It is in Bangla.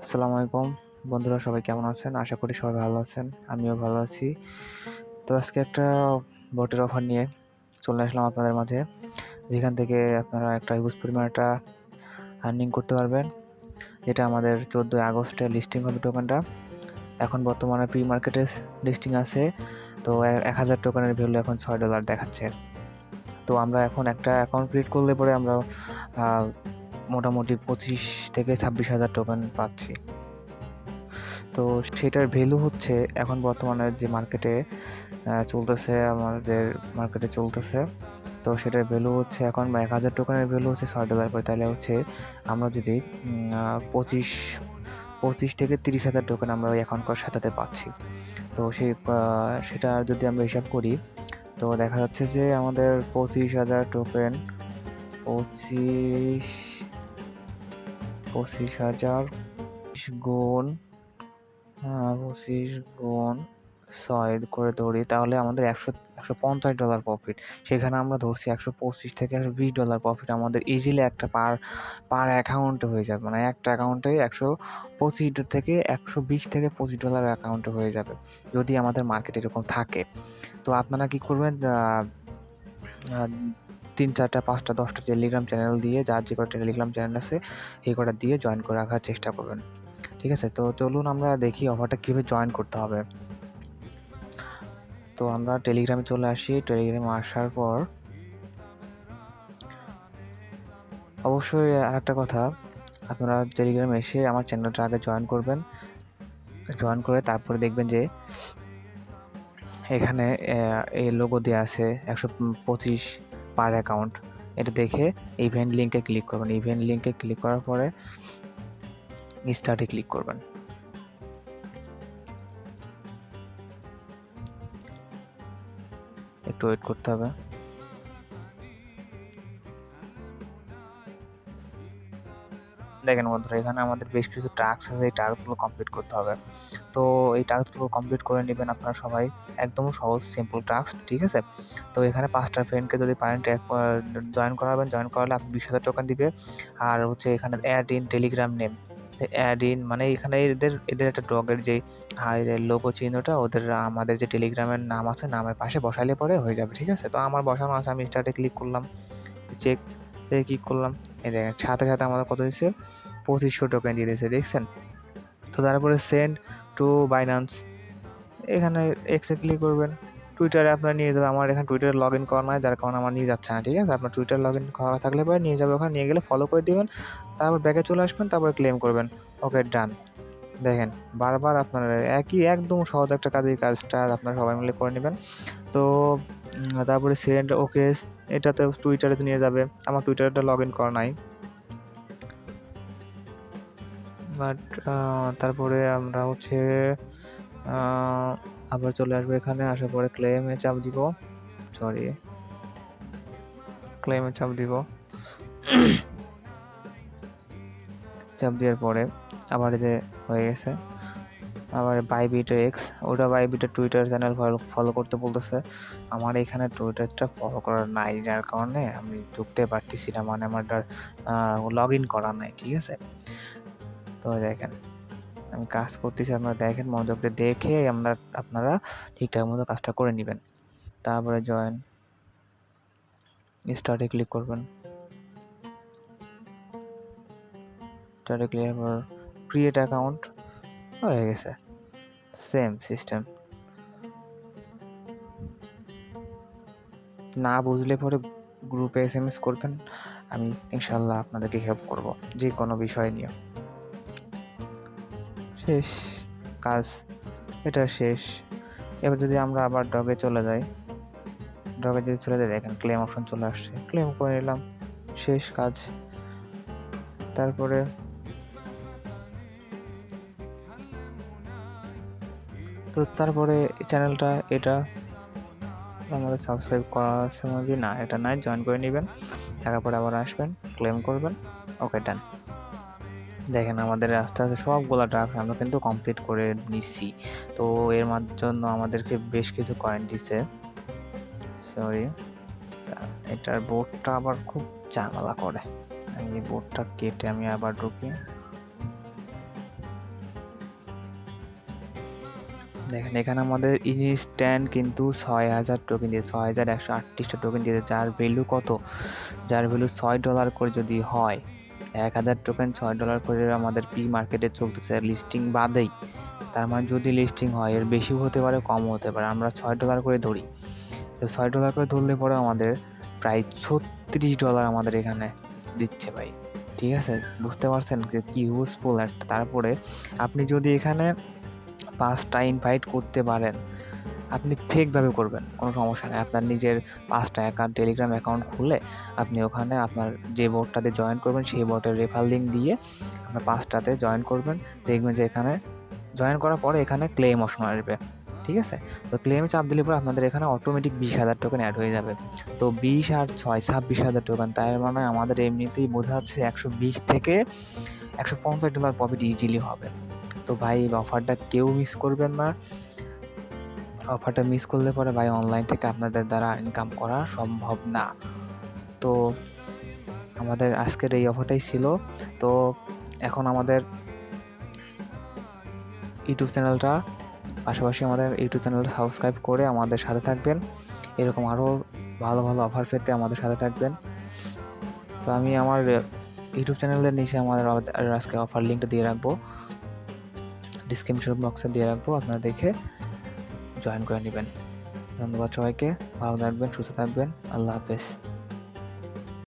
আসসালামু আলাইকুম বন্ধুরা, সবাই কেমন আছেন? আশা করি সবাই ভালো আছেন। আমিও ভালো আছি। তো আজকে একটা বটের অফার নিয়ে চলে আসলাম আপনাদের মাঝে। যেখান থেকে আপনারা একটা হিউজ পরিমাণ একটা আর্নিং করতে পারবেন। যেটা আমাদের 14 আগস্টে লিস্টিং হবে টোকেনটা। এখন বর্তমানে প্রি মার্কেটে লিস্টিং আছে। তো 1000 টোকেনের ভ্যালু এখন $6 দেখাচ্ছে। তো আমরা এখন একটা অ্যাকাউন্ট ক্রিয়েট করলে পরে আমরা আ মোটামুটি 25 থেকে 26,000 টোকেন পাচ্ছি। তো সেটার ভ্যালু হচ্ছে এখন বর্তমানে যে মার্কেটে চলতেছে। তো সেটার ভ্যালু হচ্ছে এখন 1000 টোকেনের ভ্যালু হচ্ছে $6 করে। তাহলে হচ্ছে আমরা যদি 25 25 থেকে 30,000 টোকেন আমরা ওই অ্যাকাউন্ট করার সাথে পাচ্ছি। তো সেটা যদি আমরা হিসাব করি, তো দেখা যাচ্ছে যে আমাদের 25,000 টোকেন 25 25,000 গুণ 25 গুণ 6 করে ধরি, তাহলে আমাদের $150 প্রফিট। সেখানে আমরা ধরছি 125 থেকে $120 প্রফিট আমাদের ইজিলি একটা পার অ্যাকাউন্টে হয়ে যাবে। মানে একটা অ্যাকাউন্টে 125 থেকে $120 অ্যাকাউন্টে হয়ে যাবে। যদি আমাদের মার্কেট এরকম থাকে। তো আপনারা কি করবেন, আ ৩, ৪ টা, ৫ টা, ১০ টা টেলিগ্রাম চ্যানেল দিয়ে, যার যে কটা টেলিগ্রাম চ্যানেল আছে এই কটা দিয়ে জয়েন করে রাখার চেষ্টা করবেন। ঠিক আছে? তো চলুন আমরা দেখি অফারটা কিভাবে জয়েন করতে হবে। তো আমরা টেলিগ্রামে চলে আসি। টেলিগ্রামে আসার পর অবশ্যই আরেকটা কথা, আপনারা টেলিগ্রামে এসে আমার চ্যানেলটা আগে জয়েন করবেন। জয়েন করে তারপরে দেখবেন যে এখানে এই লোগো দেয়া আছে 125 পার অ্যাকাউন্ট। এটা দেখে ইভেন্ট লিংকে ক্লিক করবেন। ইভেন্ট লিংকে ক্লিক করার পরে স্টার্টে ক্লিক করবেন। একটু ওয়েট করতে হবে। দেখেন বন্ধুরা, এখানে আমাদের বেশ কিছু টাস্ক আছে, এই টাস্কগুলো কমপ্লিট করতে হবে। তো এই টাস্কগুলো কমপ্লিট করে নেবেন আপনারা সবাই। একদম সহজ সিম্পল টাস্ক, ঠিক আছে? তো এখানে ৫ টা ফ্রেন্ডকে যদি পারেন জয়েন করাবেন। জয়েন করালে আপনি 20,000 টোকেন দিবে। আর হচ্ছে এখানে add in Telegram name. Add in মানে এখানে এদের একটা ডগের যে এদের লোগো চিহ্নটা আমাদের যে টেলিগ্রামের নাম আছে, নামের পাশে বসাইলে পরে হয়ে যাবে, ঠিক আছে? তো আমার বসানো আছে, আমি স্টার্টে ক্লিক করলাম। চেক এ ক্লিক করলাম। এই দেখেন সাথে আমাদের কত দিছে? 2500 টোকেন দিয়ে দিয়েছে, দেখছেন? তো তারপরে সেন্ড টু বাইন্যান্স, এখানে এক্সে ক্লিক করবেন। টুইটারে আপনার নিয়ে যাবে। আমার এখানে টুইটারে লগ ইন করা নাই, যার কারণে আমার নিয়ে যাচ্ছে না, ঠিক আছে? আপনার টুইটার লগ ইন করা থাকলে পরে নিয়ে যাবে, ওখানে নিয়ে গেলে ফলো করে দিবেন। তারপর ব্যাকে চলে আসবেন, তারপরে ক্লেম করবেন। ওকে, ডান। দেখেন বারবার আপনারা একদম সহজ একটা কাজটা আপনারা সবাই মিলে করে নেবেন। তো তারপরে সেন্ড ওকে, এটাতে টুইটারে নিয়ে যাবে। আমার টুইটারটা লগ ইন করা নাই। বাট তারপরে আমরা হচ্ছে আবার চলে আসবো এখানে। আসার পরে ক্লেমে চাপ দিব। চাপ দেওয়ার পরে আবার এই যে হয়ে গেছে। আবার বাইবিট ওটা বাইবিটের টুইটার চ্যানেল ফলো করতে বলতেছে। আমার এখানে টুইটারটা ফলো করা নাই, যার কারণে আমি ঢুকতে পারতেছি না। মানে আমার লগ ইন করা নাই, ঠিক আছে? তো দেখেন আমি কাজ করতেছি, আপনারা দেখেন মনোযোগ দিয়ে দেখে আপনারা ঠিকঠাক মতো কাজটা করে নেবেন। তারপরে স্টার্টে ক্লিক করবেন। স্টার্টে ক্লিক পর ক্রিয়েট অ্যাকাউন্ট হয়ে গেছে। Same system. না বুঝলে পরে গ্রুপে SMS করবেন। আমি ইনশাল্লাহ আপনাদেরকে হেল্প করব যে কোনো বিষয় নিয়ে। শেষ কাজ, এটা শেষ। এবার যদি আমরা আবার ডগে চলে যাই, দেখেন ক্লেম অপশন চলে আসছে। ক্লেম করে নিলাম, শেষ কাজ। তারপরে চ্যানেলটা এটা আমাদের সাবস্ক্রাইব করা আছে নাকি না, এটা নাই, জয়েন করে নেবেন। তারপরে আবার আসবেন, ক্লেম করবেন। ওকে, ডান। দেখেন আমাদের আস্তে আস্তে সবগুলা টাস্ক আমরা কিন্তু কমপ্লিট করে নিচ্ছি। তো এর জন্য আমাদেরকে বেশ কিছু কয়েন দিছে। সরি, এটার বোর্ডটা আবার খুব ঝামেলা করে। আমি এই বোর্ডটা কেটে আমি আবার ঢুকি। দেখেন এখানে আমাদের ইনস্ট্যান্ট কিন্তু ৬,০০০ টোকেন দিয়ে ৬,১৩৮টা টোকেন দিয়েছে, যার ভ্যালু কত? যার ভ্যালু $৬ করে যদি হয়, ১,০০০ টোকেন $৬ করে আমাদের পি মার্কেটে চলতেছে লিস্টিং বাদেই। তার মানে যদি লিস্টিং হয় এর বেশিও হতে পারে, কমও হতে পারে। আমরা $৬ করে ধরি। তো $৬ করে ধরলে পরে আমাদের প্রায় $৩৬ আমাদের এখানে দিচ্ছে ভাই। ঠিক আছে? বুঝতে পারছেন যে কি ইউজফুল একটা। তারপরে আপনি যদি এখানে ৫টা ইনভাইট করতে পারেন, আপনি ফেকভাবে করবেন, কোনো সমস্যা নেই। আপনার নিজের ৫টা টেলিগ্রাম অ্যাকাউন্ট খুলে আপনি ওখানে আপনার যে বোটটাতে জয়েন করবেন সেই বোটের রেফারেল লিঙ্ক দিয়ে আপনার ৫টাতে জয়েন করবেন। দেখবেন যে এখানে জয়েন করার পরে এখানে ক্লেম অপশন আসবে। ঠিক আছে? তো ক্লেমে চাপ দিলে পরে আপনাদের এখানে অটোমেটিক ২০,০০০ টোকেন অ্যাড হয়ে যাবে। তো ২০ আর ৬ ২৬,০০০ টোকেন। তার মানে আমাদের এমনিতেই বোঝা যাচ্ছে $১২০ থেকে $১৫০ প্রফিট ইজিলি হবে। তো ভাই এই অফারটা কেউ মিস করবেন না। অফারটা মিস করলে পরে ভাই অনলাইন থেকে আপনাদের দ্বারা ইনকাম করা সম্ভব না। তো আমাদের আজকের এই অফারটাই ছিল। তো এখন আমাদের ইউটিউব চ্যানেলটা পাশাপাশি আমাদের ইউটিউব চ্যানেলটা সাবস্ক্রাইব করে আমাদের সাথে থাকবেন। এরকম আরও ভালো ভালো অফার পেতে আমাদের সাথে থাকবেন। তো আমি আমার ইউটিউব চ্যানেলের নিচে আমাদের আজকে অফার লিঙ্কটা দিয়ে রাখবো, ডিসক্রিপশন বক্সে দিয়ে রাখবো, আপনারা দেখে জয়েন করে নেবেন। ধন্যবাদ সবাইকে, ভালো থাকবেন, সুস্থ থাকবেন, আল্লাহ হাফেজ।